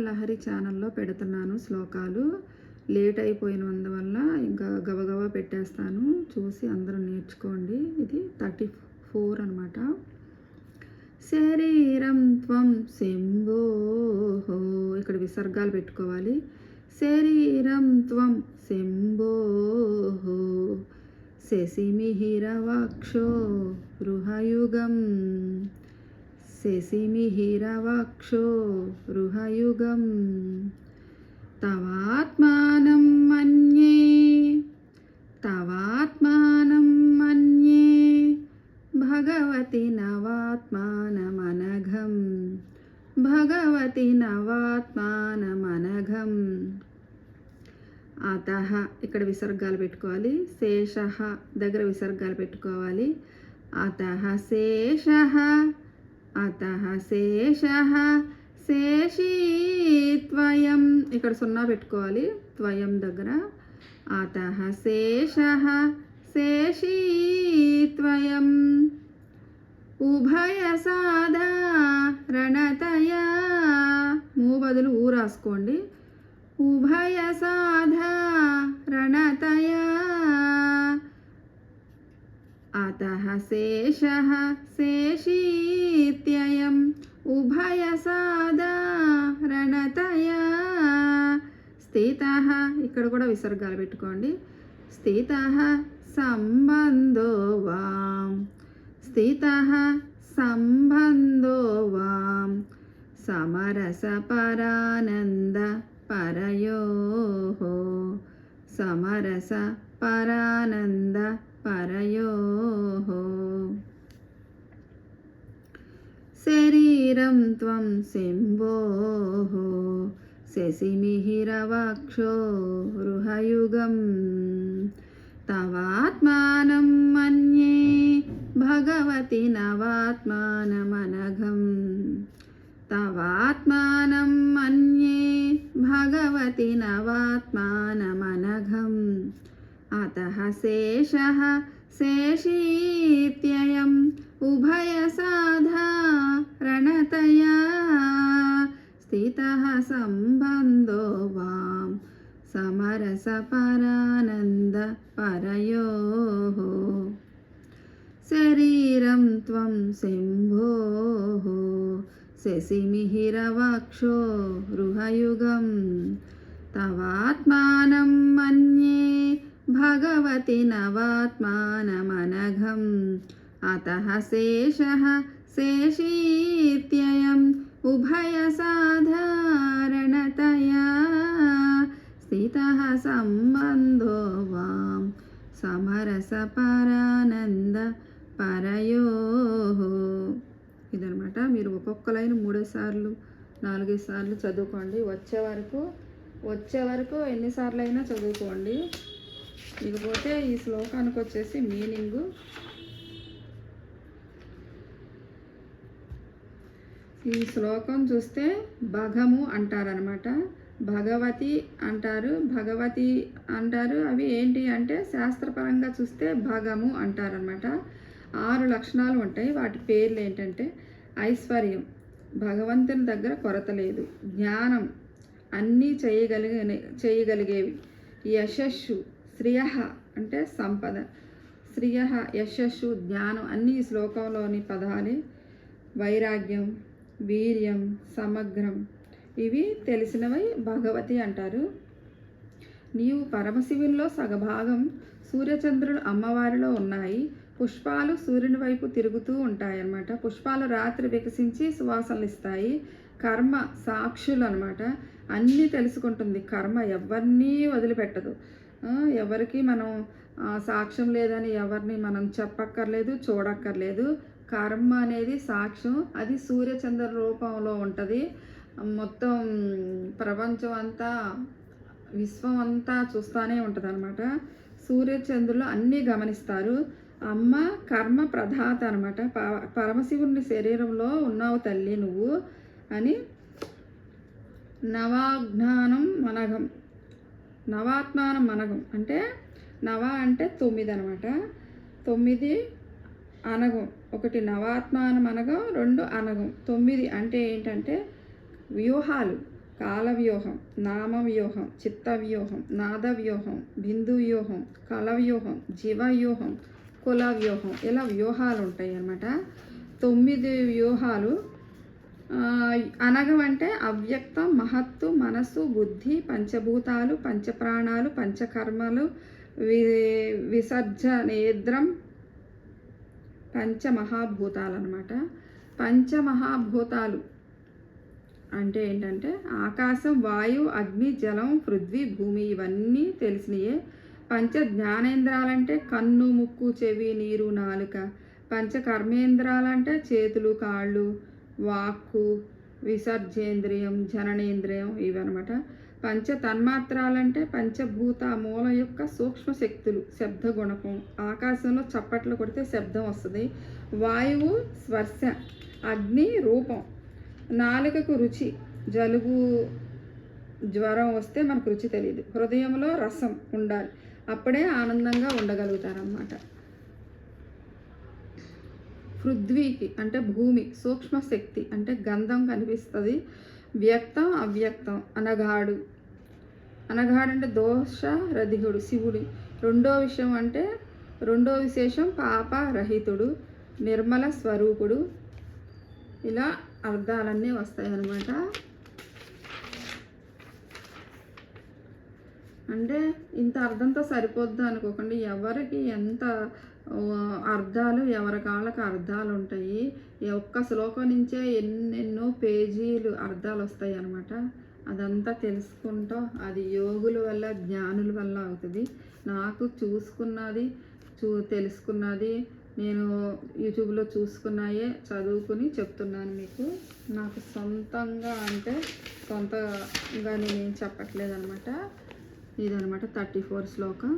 లహరి ఛానల్లో పెడుతున్నాను శ్లోకాలు. లేట్ అయిపోయినందువల్ల ఇంకా గబగబా పెట్టేస్తాను. చూసి అందరూ నేర్చుకోండి. ఇది 34 అనమాట. శరీరం త్వం శంభోః, ఇక్కడ విసర్గాలు పెట్టుకోవాలి. శరీరం త్వం శంభోః శశిమిహిరవక్షో రుహయుగం, శశిమిహిరవక్షో రుహయుగం తవాత్మానం మన్యే, తవాత్మానం మన్యే భగవతి నవాత్మానమనఘం, భగవతి నవాత్మానమనఘం. అతః ఇక్కడ విసర్గాలు పెట్టుకోవాలి. శేషః దగ్గర విసర్గాలు పెట్టుకోవాలి. అతః శేషః, అతః శేషః శేషీత్వయం, ఇక్కడ సున్నా పెట్టుకోవాలి త్వయం దగ్గర. అతః శేషః శేషీత్వయం ఉభయ సాధారణతయా, మూ బదులు ఊ రాసుకోండి. ఉభయ సాధారణతయా అతః శేషః శేషీత్యయం ఉభయ సాధారణతయా స్థితః, ఇక్కడ కూడా విసర్గాలు పెట్టుకోండి. స్థితః సంబంధో వాం, స్థితః సంబంధో వాం సమరస పరానంద పరయోః, సమరస పరానంద పరయోః. శరీరం త్వం శంభోః శశిమిహిరవక్షో రుహయుగం తవాత్మానం మన్యే భగవతి నవాత్మానమనఘం, తవాత్మానం మన్యే భగవతి నవాత్మానమనఘం. అతః శేషః శేషీత్యయం ఉభయ సాధారణతయా స్థితః సంబంధో వాం సమరస పరానంద పరయోః. శరీరం త్వం శంభోః శశిమిహిరవక్షో రుహయుగం తవాత్మానం మన్యే భగవతి నవాత్మానమనఘం. అతః శేషః శేషీత్యయం ఉభయ సాధారణతయా స్థితః సంబంధో వాం సమరస పరానంద పరయోః. ఇదనమాట. మీరు ఒక్కొక్క లైన్ 3 సార్లు 4 సార్లు చదువుకోండి. వచ్చే వరకు ఎన్నిసార్లు అయినా చదువుకోండి. ఇకపోతే ఈ శ్లోకానికి వచ్చేసి మీనింగు, ఈ శ్లోకం చూస్తే భగము అంటారనమాట. భగవతి అంటారు, భగవతి అంటారు. అవి ఏంటి అంటే శాస్త్రపరంగా చూస్తే భగము అంటారనమాట. 6 లక్షణాలు ఉంటాయి. వాటి పేర్లు ఏంటంటే ఐశ్వర్యం, భగవంతుని దగ్గర కొరత లేదు. జ్ఞానం, అన్నీ చేయగలిగేవి. యశస్సు, శ్రియ అంటే సంపద. శ్రియ, యశస్సు, జ్ఞానం అన్నీ ఈ శ్లోకంలోని పదాలే. వైరాగ్యం, వీర్యం, సమగ్రం, ఇవి తెలిసినవై భగవతి అంటారు. నీవు పరమశివుల్లో సగభాగం సూర్యచంద్రులు అమ్మవారిలో ఉన్నాయి. పుష్పాలు సూర్యుని వైపు తిరుగుతూ ఉంటాయన్నమాట. పుష్పాలు రాత్రి వికసించి సువాసనలు ఇస్తాయి. కర్మ సాక్షులు అనమాట. అన్నీ తెలుసుకుంటుంది. కర్మ ఎవరినీ వదిలిపెట్టదు. ఎవరికి మనం సాక్ష్యం లేదని ఎవరిని మనం చెప్పక్కర్లేదు, చూడక్కర్లేదు. కర్మ అనేది సాక్ష్యం. అది సూర్యచంద్ర రూపంలో ఉంటుంది. మొత్తం ప్రపంచం అంతా, విశ్వం అంతా చూస్తూనే ఉంటుంది అనమాట. సూర్యచంద్రులు అన్నీ గమనిస్తారు. అమ్మ కర్మ ప్రధాత అనమాట. పరమశివుని శరీరంలో ఉన్నావు తల్లి నువ్వు అని. నవాజ్ఞానం మనగం, నవాత్మానం మనగం అంటే నవ అంటే 9 అనమాట. 9 అనగం, 1 నవాత్మానం అనగం, 2 అనగం. 9 అంటే ఏంటంటే వ్యూహాలు, కాలవ్యూహం, నామవ్యూహం, చిత్తవ్యూహం, నాదవ్యూహం, బిందువ్యూహం, కలవ్యూహం, జీవవ్యూహం, కులవ్యూహం, ఇలా వ్యూహాలు ఉంటాయి అన్నమాట. 9 వ్యూహాలు. అనగం అంటే అవ్యక్తం, మహత్తు, మనస్సు, బుద్ధి, పంచభూతాలు, పంచప్రాణాలు, పంచకర్మలు, విసర్జనేద్రం, పంచమహాభూతాలు అన్నమాట. పంచమహాభూతాలు అంటే ఏంటంటే ఆకాశం, వాయు, అగ్ని, జలం, పృథ్వీ, భూమి, ఇవన్నీ తెలిసినయే. పంచ జ్ఞానేంద్రాలంటే కన్ను, ముక్కు, చెవి, నీరు, నాలుక. పంచ కర్మేంద్రాలంటే చేతులు, కాళ్ళు, వాక్కు, విసర్జేంద్రియం, జననేంద్రియం, ఇవన్నమాట. పంచ తన్మాత్రాలంటే పంచభూత మూల యొక్క సూక్ష్మ శక్తులు. శబ్ద గుణకం, ఆకాశంలో చప్పట్లు కొడితే శబ్దం వస్తుంది. వాయువు స్పర్శ, అగ్ని రూపం, నాలుకకు రుచి, జలుబు జ్వరం వస్తే మనకు రుచి తెలియదు. హృదయంలో రసం ఉండాలి, అప్పుడే ఆనందంగా ఉండగలుగుతారన్నమాట. పృథ్వీకి అంటే భూమి సూక్ష్మ శక్తి అంటే గంధం కనిపిస్తుంది. వ్యక్తం, అవ్యక్తం, అనగాడు. అనగాడు అంటే దోష రధికుడు శివుడు. రెండో విశేషం పాపరహితుడు, నిర్మల స్వరూపుడు. ఇలా అర్థాలన్నీ వస్తాయి అన్నమాట. అంటే ఇంత అర్థంతో సరిపోద్దా అనుకోకండి. ఎవరికి ఎంత అర్థాలు, ఎవరి కాళ్ళకి అర్థాలు ఉంటాయి. ఒక్క శ్లోకం నుంచే ఎన్నెన్నో పేజీలు అర్థాలు వస్తాయి అన్నమాట. అదంతా తెలుసుకుంటూ అది యోగుల వల్ల, జ్ఞానుల వల్ల అవుతుంది. నాకు తెలుసుకున్నది నేను యూట్యూబ్లో చూసుకున్నాయే చదువుకుని చెప్తున్నాను మీకు. నాకు సొంతంగా నేనేం చెప్పట్లేదు అనమాట. ఇదనమాట 34 శ్లోకం.